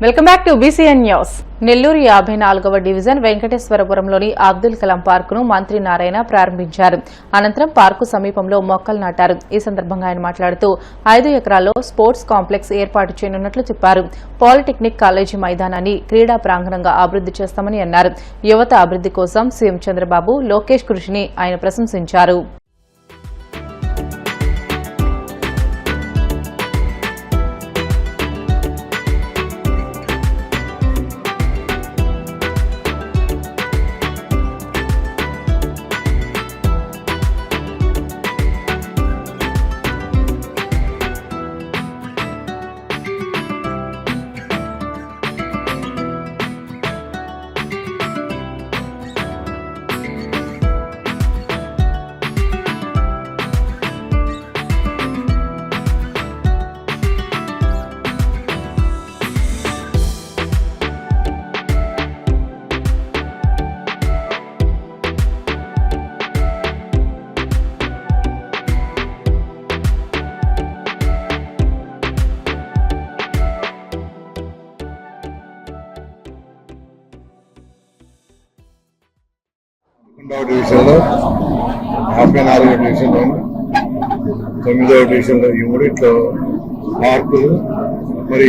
Welcome back to BCN news. Nellore 54వ division వెంకటేశ్వరపురంలోని అబ్దుల్ కలాం పార్కును మంత్రి నారాయణ ప్రారంభించారు. అనంతరం పార్కు సమీపంలో మొక్కలు నాటారు. ఈ సందర్భంగా ఆయన మాట్లాడుతూ 5 ఎకరాల్లో స్పోర్ట్స్ కాంప్లెక్స్ ఏర్పాటు చేయనున్నట్లు చెప్పారు. పాలిటెక్నిక్ కాలేజీ మైదానాన్ని క్రీడా ప్రాంగణంగా అభివృద్ది చేస్తామని అన్నారు. యువత అభివృద్ది కోసం సీఎం చంద్రబాబు, లోకేష్ కృషిని ఆయన ప్రశంసించారు. డివిజన్లో 54వ డివిజన్లోను 9వ డివిజన్లో ఈ మూడిట్లో పార్కులు మరి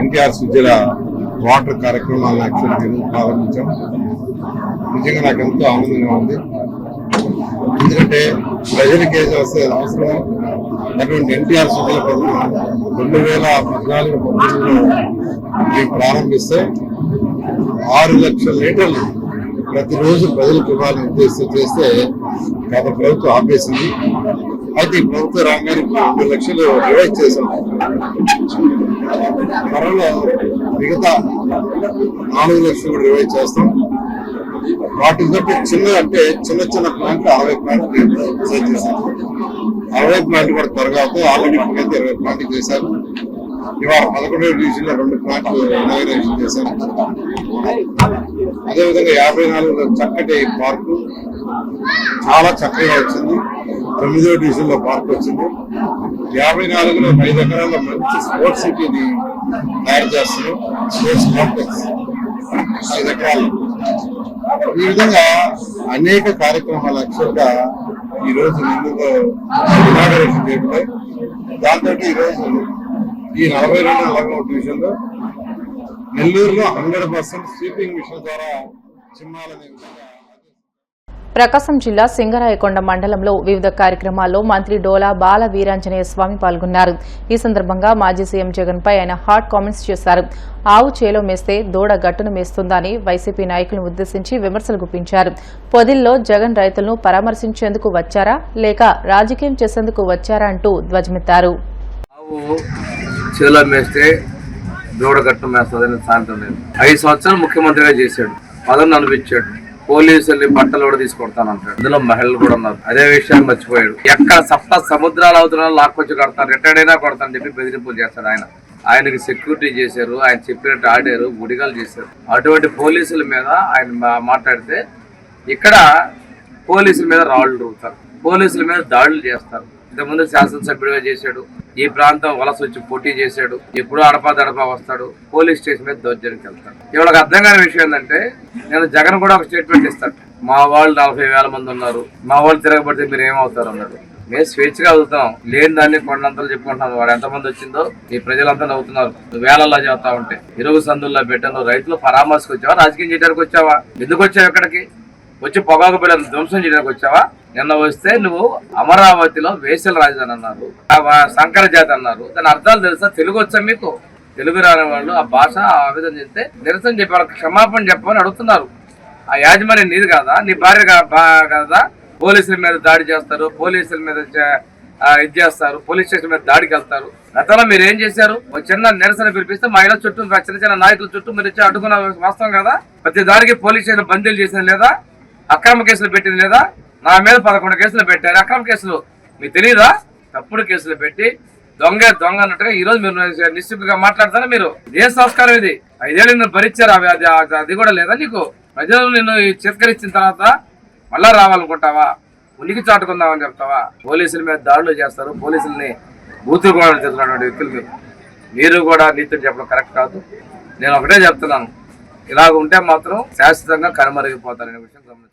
ఎన్టీఆర్ సుజల వాటర్ కార్యక్రమాలను యాక్చువల్లీ ప్రారంభించాం. నిజంగా నాకు ఎంతో ఆనందంగా ఉంది. ఎందుకంటే ప్రజలకి ఏది వస్తే అవసరం అటువంటి ఎన్టీఆర్ సుజల పథకం 2014-15లో మేము ప్రారంభిస్తే 6 లక్షల లీటర్లు ప్రతిరోజు ప్రజలకు ఇవ్వాలని ఉద్దేశం చేస్తే గత ప్రభుత్వం ఆపేసింది. అయితే ఈ ప్రభుత్వ రంగానికి 2 లక్షలు రివైజ్ చేశాం. త్వరలో మిగతా 4 లక్షలు కూడా రివైజ్ చేస్తాం. వాటితో చిన్న చిన్న ప్లాంట్లు 60 ప్లాంట్లు డిసైడ్ చేశాం. 60 ప్లాంట్లు కూడా త్వరగా అవుతాయి. ఆల్రెడీ 20 ప్లాంట్లు చేశారు. ఇవాళ 11వ డివిజన్లో 2 ప్లాంట్లు ఇనాగరేషన్ చేశారు. అదేవిధంగా 54లో చక్కటి పార్కు చాలా చక్కగా వచ్చింది. 9వ డివిజన్లో పార్క్ వచ్చింది. 54లో 5 ఎకరాల్లో మంచి స్పోర్ట్స్ సిటీని తయారు చేస్తున్నాం. స్పోర్ట్స్ కాంప్లెక్స్ 5 ఎకరాలు. ఈ విధంగా అనేక కార్యక్రమాలు యాక్చువల్గా ఈరోజు నెల్లూరులో ఇనాగరేషన్ చేయబడ్డాయి. దాంతో ఈరోజు ఈ 42వ డివిజన్లో నెల్లూరులో 100% స్వీపింగ్ మిషన్ ద్వారా చిమ్మాలనే విధంగా. ప్రకాశం జిల్లా సింగరాయకొండ మండలంలో వివిధ కార్యక్రమాల్లో మంత్రి డోలా బాల వీరాంజనేయ స్వామి పాల్గొన్నారు. ఈ సందర్భంగా మాజీ సీఎం జగన్ పై ఆయన హాట్ కామెంట్స్ చేశారు. ఆవు చేలో మేస్తే దూడ గట్టును మేస్తుందని వైసీపీ నాయకులను ఉద్దేశించి విమర్శలు గుప్పించారు. పొదిల్లో జగన్ రైతులను పరామర్శించేందుకు వచ్చారా లేక రాజకీయం చేసేందుకు వచ్చారా అంటూ ధ్వజమెత్తారు. దూడ గట్టు మేస్తుందని సాయంత్రం లేదు. 5 సంవత్సరాలు ముఖ్యమంత్రిగా చేశాడు, పదవిని అనిపించాడు. పోలీసుల్ని బట్టలు కూడా తీసుకొడతానంటాడు. ఇందులో మహిళలు కూడా ఉన్నారు. అదే విషయాన్ని మర్చిపోయాడు. ఎక్కడ సప్త సముద్రాలు అవుతున్నారో లాక్కొచ్చి కొడతాను, రిటైర్డ్ అయినా కొడతానని చెప్పి బెదిరింపులు చేస్తాడు. ఆయనకి సెక్యూరిటీ చేశారు, ఆయన చెప్పినట్టు ఆడారు, గుడిగాలు చేశారు. అటువంటి పోలీసుల మీద ఆయన మాట్లాడితే ఇక్కడ పోలీసుల మీద రాళ్లు రుగుతారు, పోలీసుల మీద దాడులు చేస్తారు. ఇంతకుముందు శాసనసభ్యుడిగా చేశాడు. ఈ ప్రాంతం వలస వచ్చి పోటీ చేశాడు. ఎప్పుడూ అడపా వస్తాడు. పోలీస్ స్టేషన్ మీద దౌర్జన్యానికి వెళ్తాడు. ఇవాళకి అర్థం కాని విషయం ఏంటంటే, నేను జగన్ కూడా ఒక స్టేట్మెంట్ ఇస్తాడు. మా వాళ్ళు 40,000 మంది ఉన్నారు, మా వాళ్ళు తిరగబడితే మీరు ఏమవుతారు అన్నాడు. మేము స్వేచ్ఛగా అవుతాం, లేని దాన్ని కొండంతలు చెప్పుకుంటాం. వాడు ఎంతమంది వచ్చిందో ఈ ప్రజలంతా నవ్వుతున్నారు. వేలల్లా చేస్తా ఉంటే ఇరుగు సందుల్లో పెట్టాను. రైతులు పరామర్శకు వచ్చావా, రాజకీయం చేయడానికి వచ్చావా? ఎందుకు వచ్చావు? ఎక్కడికి వచ్చి పొగాకు బిళ్ళను ధ్వంసం చేయడానికి వచ్చావా? నిన్న వస్తే నువ్వు అమరావతిలో వేసల రాజధాని అన్నారు, సంకర జాతి అన్నారు. దాని అర్థాలు తెలుసా? తెలుగు వచ్చా మీకు? తెలుగు రాని వాళ్ళు ఆ భాష ఆవేదన చేస్తే నిరసన చెప్పి వాళ్ళకి క్షమాపణ చెప్పమని అడుగుతున్నారు. ఆ యాజమాన్యం నీది కాదా? నీ భార్య కాదా? పోలీసుల మీద దాడి చేస్తారు, పోలీసుల మీద ఇది చేస్తారు, పోలీస్ స్టేషన్ మీద దాడికి వెళ్తారు. గతంలో మీరు ఏం చేశారు? ఒక చిన్న నిరసన పిలిపిస్తే మహిళల చుట్టూ, చిన్న నాయకుల చుట్టూ మీరు వచ్చి అడ్డుకున్న వాస్తవం కదా? ప్రతి దాడికి పోలీస్ స్టేషన్ బందీలు చేసిన లేదా? అక్రమ కేసులు పెట్టింది లేదా? నా మీద 11 కేసులు పెట్టారు. అక్రమ కేసులు మీకు తెలియదా? తప్పుడు కేసులు పెట్టి దొంగ అన్నట్టుగా ఈ రోజు మీరు నిశ్చితంగా మాట్లాడతారా? మీరు ఏ సంస్కారం ఇది? 5 ఏళ్ళు నిన్ను భరించారు, అది కూడా లేదా నీకు? ప్రజలు నిన్ను చిత్కరించిన తర్వాత మళ్ళా రావాలనుకుంటావా? ఉనికి చాటుకుందామని చెప్తావా? పోలీసుల మీద దాడులు చేస్తారు, పోలీసుల్ని బూతులు కూడా చేస్తున్నటువంటి వ్యక్తులు మీరు కూడా నీతులు చెప్పడం కరెక్ట్ కాదు. నేను ఒకటే చెప్తున్నాను, ఇలాగ ఉంటే మాత్రం శాశ్వతంగా కనుమరిగిపోతారనే విషయం గమనించుకోవాలి.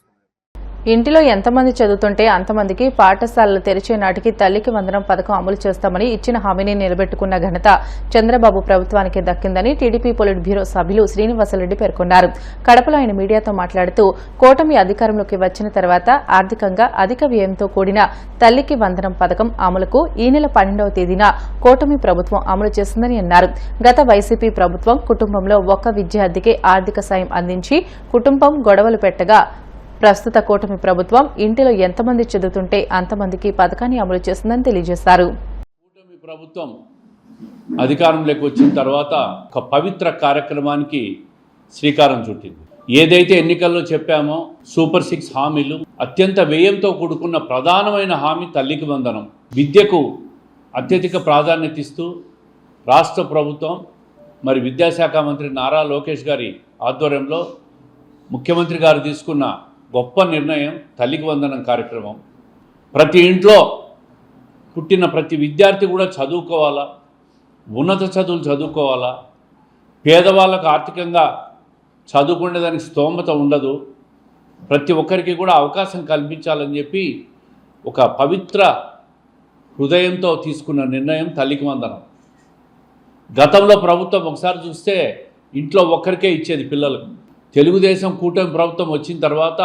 ఇంటిలో ఎంతమంది చదువుతుంటే అంతమందికి పాఠశాలలు తెరిచే నాటికి తల్లికి వందనం పథకం అమలు చేస్తామని ఇచ్చిన హామీని నిలబెట్టుకున్న ఘనత చంద్రబాబు ప్రభుత్వానికి దక్కిందని టీడీపీ పొలిట్ బ్యూరో సభ్యులు శ్రీనివాసరెడ్డి పేర్కొన్నారు. కడపలో ఆయన మీడియాతో మాట్లాడుతూ కూటమి అధికారంలోకి వచ్చిన తర్వాత ఆర్థికంగా అధిక వ్యయంతో కూడిన తల్లికి వందనం పథకం అమలుకు ఈ నెల 12వ తేదీన కూటమి ప్రభుత్వం అమలు చేసిందని అన్నారు. గత వైసీపీ ప్రభుత్వం కుటుంబంలో ఒక్క విద్యార్థికి ఆర్థిక సాయం అందించి కుటుంబం గొడవలు పెట్టగా ప్రస్తుత కూటమి ప్రభుత్వం ఇంటిలో ఎంతమంది చదువుతుంటే అంతమందికి పథకాన్ని అమలు చేస్తుందని తెలియజేశారు. కూటమి ప్రభుత్వం అధికారంలోకి వచ్చిన తర్వాత ఒక పవిత్ర కార్యక్రమానికి శ్రీకారం చుట్టింది. ఏదైతే ఎన్నికల్లో చెప్పామో సూపర్ 6 హామీలు, అత్యంత వ్యయంతో కూడుకున్న ప్రధానమైన హామీ తల్లికి వందనం. విద్యకు అత్యధిక ప్రాధాన్యత ఇస్తూ రాష్ట్ర ప్రభుత్వం మరి విద్యాశాఖ మంత్రి నారా లోకేష్ గారి ఆధ్వర్యంలో ముఖ్యమంత్రి గారు తీసుకున్న గొప్ప నిర్ణయం తల్లికి వందనం కార్యక్రమం. ప్రతి ఇంట్లో పుట్టిన ప్రతి విద్యార్థి కూడా చదువుకోవాలా, ఉన్నత చదువులు చదువుకోవాలా, పేదవాళ్ళకు ఆర్థికంగా చదువుకునేదానికి స్తోమత ఉండదు, ప్రతి ఒక్కరికి కూడా అవకాశం కల్పించాలని చెప్పి ఒక పవిత్ర హృదయంతో తీసుకున్న నిర్ణయం తల్లికి వందనం. గతంలో ప్రభుత్వం ఒకసారి చూస్తే ఇంట్లో ఒక్కరికే ఇచ్చేది పిల్లలకు. తెలుగుదేశం కూటమి ప్రభుత్వం వచ్చిన తర్వాత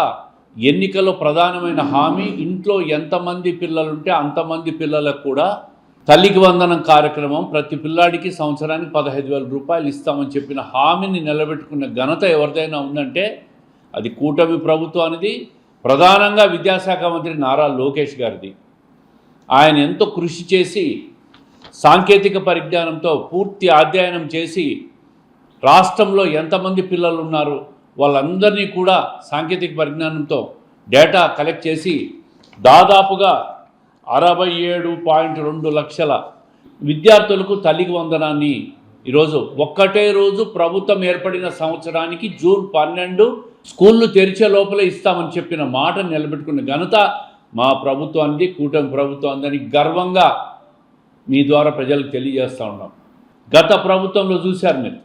ఎన్నికల్లో ప్రధానమైన హామీ ఇంట్లో ఎంతమంది పిల్లలుంటే అంతమంది పిల్లలకు కూడా తల్లికి వందనం కార్యక్రమం, ప్రతి పిల్లాడికి సంవత్సరానికి 15,000 రూపాయలు ఇస్తామని చెప్పిన హామీని నిలబెట్టుకున్న ఘనత ఎవరిదైనా ఉందంటే అది కూటమి ప్రభుత్వానిది, ప్రధానంగా విద్యాశాఖ మంత్రి నారా లోకేష్ గారిది. ఆయన ఎంతో కృషి చేసి సాంకేతిక పరిజ్ఞానంతో పూర్తి అధ్యయనం చేసి రాష్ట్రంలో ఎంతమంది పిల్లలు ఉన్నారు వాళ్ళందరినీ కూడా సాంకేతిక పరిజ్ఞానంతో డేటా కలెక్ట్ చేసి దాదాపుగా 67.2 లక్షల విద్యార్థులకు తల్లికి వందనాన్ని ఈరోజు ఒక్కటే రోజు ప్రభుత్వం ఏర్పడిన సంవత్సరానికి జూన్ 12 స్కూళ్ళు తెరిచే లోపల ఇస్తామని చెప్పిన మాట నిలబెట్టుకున్న ఘనత మా ప్రభుత్వానికి, కూటమి ప్రభుత్వానికి గర్వంగా మీ ద్వారా ప్రజలకు తెలియజేస్తూ ఉన్నాం. గత ప్రభుత్వంలో చూశారు మీరు,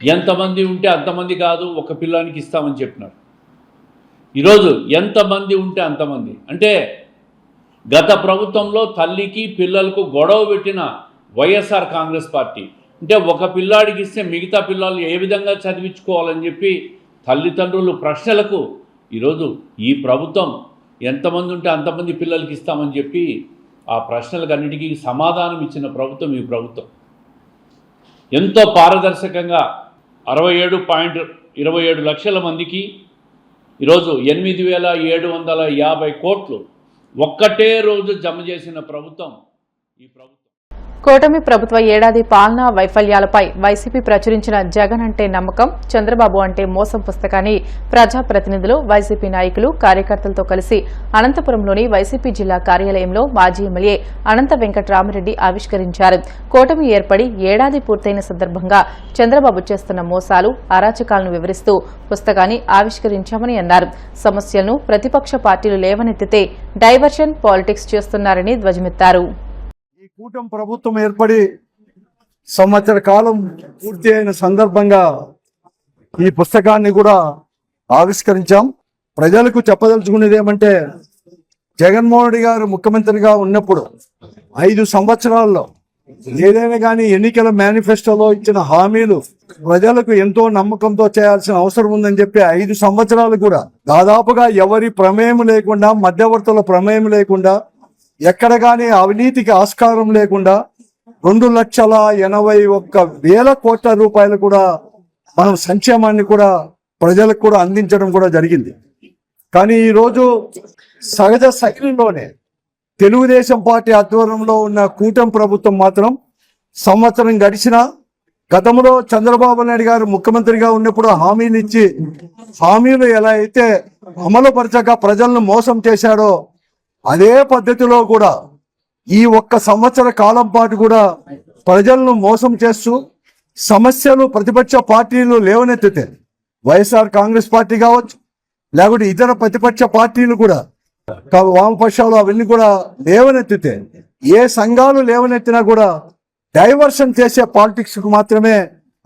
ఎంతమంది ఉంటే అంతమంది కాదు ఒక పిల్లానికి ఇస్తామని చెప్పినారు. ఈరోజు ఎంతమంది ఉంటే అంతమంది అంటే గత ప్రభుత్వంలో తల్లికి పిల్లలకు గొడవ పెట్టిన వైఎస్ఆర్ కాంగ్రెస్ పార్టీ అంటే ఒక పిల్లాడికి ఇస్తే మిగతా పిల్లలు ఏ విధంగా చదివించుకోవాలని చెప్పి తల్లిదండ్రులు ప్రశ్నలకు ఈరోజు ఈ ప్రభుత్వం ఎంతమంది ఉంటే అంతమంది పిల్లలకి ఇస్తామని చెప్పి ఆ ప్రశ్నలకు అన్నిటికీ సమాధానం ఇచ్చిన ప్రభుత్వం ఈ ప్రభుత్వం. ఎంతో పారదర్శకంగా 67.27 లక్షల మందికి ఈరోజు 8,750 కోట్లు ఒక్కటే రోజు జమ చేసిన ప్రభుత్వం ఈ ప్రభుత్వం. కూటమి ప్రభుత్వ ఏడాది పాలనా వైఫల్యాలపై వైసీపీ ప్రచురించిన జగన్ అంటే నమ్మకం, చంద్రబాబు అంటే మోసం పుస్తకాన్ని ప్రజాప్రతినిధులు, వైసీపీ నాయకులు, కార్యకర్తలతో కలిసి అనంతపురంలోని వైసీపీ జిల్లా కార్యాలయంలో మాజీ ఎమ్మెల్యే అనంత వెంకటరామిరెడ్డి ఆవిష్కరించారు. కూటమి ఏర్పడి ఏడాది పూర్తయిన సందర్భంగా చంద్రబాబు చేస్తున్న మోసాలు, అరాచకాలను వివరిస్తూ పుస్తకాన్ని ఆవిష్కరించామని అన్నారు. సమస్యలను ప్రతిపక్ష పార్టీలు లేవనెత్తితే డైవర్షన్ పాలిటిక్స్ చేస్తున్నారని ధ్వజమెత్తారు. ఈ కూటమి ప్రభుత్వం ఏర్పడి సంవత్సర కాలం పూర్తి అయిన సందర్భంగా ఈ పుస్తకాన్ని కూడా ఆవిష్కరించాం. ప్రజలకు చెప్పదలుచుకునేది ఏమంటే, జగన్మోహన్ రెడ్డి గారు ముఖ్యమంత్రిగా ఉన్నప్పుడు 5 సంవత్సరాల్లో ఏదైనా కానీ ఎన్నికల మేనిఫెస్టోలో ఇచ్చిన హామీలు ప్రజలకు ఎంతో నమ్మకంతో చేయాల్సిన అవసరం ఉందని చెప్పి 5 సంవత్సరాలు కూడా దాదాపుగా ఎవరి ప్రమేయం లేకుండా, మధ్యవర్తుల ప్రమేయం లేకుండా, ఎక్కడ కానీ అవినీతికి ఆస్కారం లేకుండా 2,81,000 కోట్ల రూపాయలు కూడా మనం సంక్షేమాన్ని కూడా ప్రజలకు కూడా అందించడం కూడా జరిగింది. కానీ ఈరోజు సహజ శైలిలోనే తెలుగుదేశం పార్టీ ఆధ్వర్యంలో ఉన్న కూటమి ప్రభుత్వం మాత్రం సంవత్సరం గడిచినా గతంలో చంద్రబాబు నాయుడు గారు ముఖ్యమంత్రిగా ఉన్నప్పుడు హామీలు ఇచ్చి హామీలు ఎలా అయితే అమలు పరచక ప్రజలను మోసం చేశాడో అదే పద్ధతిలో కూడా ఈ 1 సంవత్సర కాలం పాటు కూడా ప్రజలను మోసం చేస్తూ సమస్యలు ప్రతిపక్ష పార్టీలు లేవనెత్తితే, వైఎస్ఆర్ కాంగ్రెస్ పార్టీ కావచ్చు, లేకుంటే ఇతర ప్రతిపక్ష పార్టీలు కూడా, వామపక్షాలు అవన్నీ కూడా లేవనెత్తితే, ఏ సంఘాలు లేవనెత్తినా కూడా డైవర్షన్ చేసే పాలిటిక్స్ కు మాత్రమే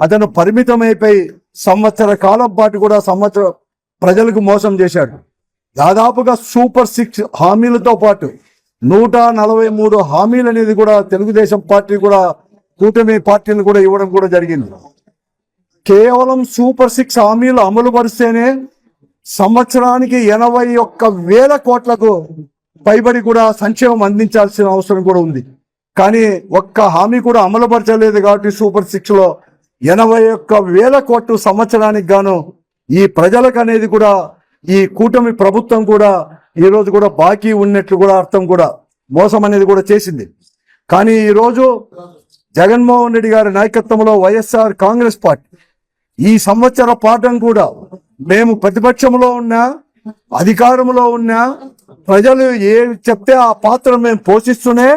అతను పరిమితమైపోయి సంవత్సర కాలం పాటు కూడా ప్రజలకు మోసం చేశాడు. దాదాపుగా సూపర్ 6 హామీలతో పాటు 143 హామీలు అనేది కూడా తెలుగుదేశం పార్టీ కూడా కూటమి పార్టీలు కూడా ఇవ్వడం కూడా జరిగింది. కేవలం సూపర్ 6 హామీలు అమలు పరిస్తేనే సంవత్సరానికి 81,000 కోట్లకు పైబడి కూడా సంక్షేమం అందించాల్సిన అవసరం కూడా ఉంది. కానీ ఒక్క హామీ కూడా అమలు పరచలేదు కాబట్టి సూపర్ 6 లో 81,000 కోట్లు సంవత్సరానికి గాను ఈ ప్రజలకు అనేది కూడా ఈ కూటమి ప్రభుత్వం కూడా ఈ రోజు కూడా బాకీ ఉన్నట్లు కూడా అర్థం కూడా మోసం అనేది కూడా చేసింది. కానీ ఈ రోజు జగన్మోహన్ రెడ్డి గారి నాయకత్వంలో వైఎస్ఆర్ కాంగ్రెస్ పార్టీ ఈ సంవత్సర పాఠం కూడా మేము ప్రతిపక్షంలో ఉన్నా అధికారంలో ఉన్నా ప్రజలు ఏ చెప్తే ఆ పాత్ర మేము పోషిస్తూనే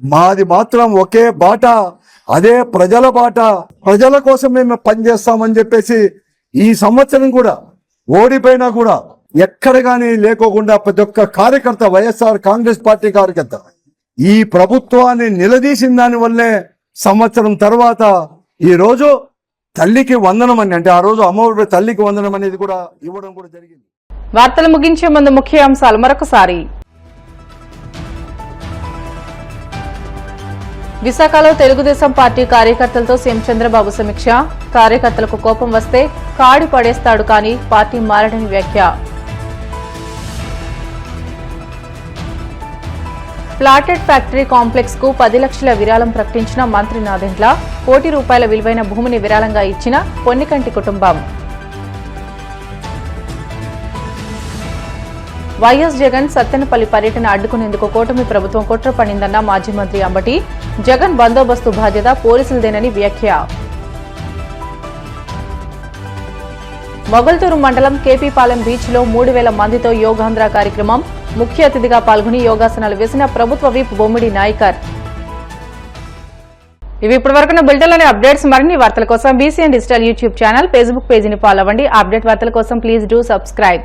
మాది మాత్రం ఒకే బాట, అదే ప్రజల బాట, ప్రజల కోసం మేము పనిచేస్తామని చెప్పేసి ఈ సంవత్సరం కూడా ఓడిపోయినా కూడా ఎక్కడ కానీ లేకోకుండా ప్రతి ఒక్క కార్యకర్త వైఎస్ఆర్ కాంగ్రెస్ పార్టీ కార్యకర్త ఈ ప్రభుత్వాన్ని నిలదీసిన దాని వల్లే సంవత్సరం తర్వాత ఈ రోజు తల్లికి వందనం అని, అంటే ఆ రోజు అమ్మఒడి తల్లికి వందనం అనేది కూడా ఇవ్వడం కూడా జరిగింది. వార్తలు ముగించే ముందు ముఖ్య అంశాలు మరొకసారి. విశాఖలో తెలుగుదేశం పార్టీ కార్యకర్తలతో సీఎం చంద్రబాబు సమీక్ష. కార్యకర్తలకు కోపం వస్తే కాడి పడేస్తాడు కానీ పార్టీ మారడని వ్యాఖ్య. ప్లాటెడ్ ఫ్యాక్టరీ కాంప్లెక్స్ కు 10 లక్షల విరాళం ప్రకటించిన మంత్రి నాదెండ్ల. ₹1 కోటి విలువైన భూమిని విరాళంగా ఇచ్చిన పొన్నికంటి కుటుంబం. వైఎస్ జగన్ సత్తెనపల్లి పర్యటన అడ్డుకునేందుకు కూటమి ప్రభుత్వం కుట్ర పడిందన్న మాజీ మంత్రి అంబటి. జగన్ బందోబస్తు బాధ్యత పోలీసులదేనని వ్యాఖ్య. మొగల్తూరు మండలం కేపీపాలెం బీచ్ లో 3,000 మందితో యోగాంధ్ర కార్యక్రమం. ముఖ్య అతిథిగా పాల్గొని యోగాసనాలు వేసిన ప్రభుత్వ విప్ బొమ్మిడి నాయకర్. ఇవి ఇప్పటివరకున్న బులెటిన్లోని అప్డేట్స్. మరిన్ని వార్తల కోసం BCN digital YouTube channel, Facebook పేజీని ఫాలో అవ్వండి. అప్డేట్ వార్తల కోసం ప్లీజ్ డూ సబ్స్క్రైబ్.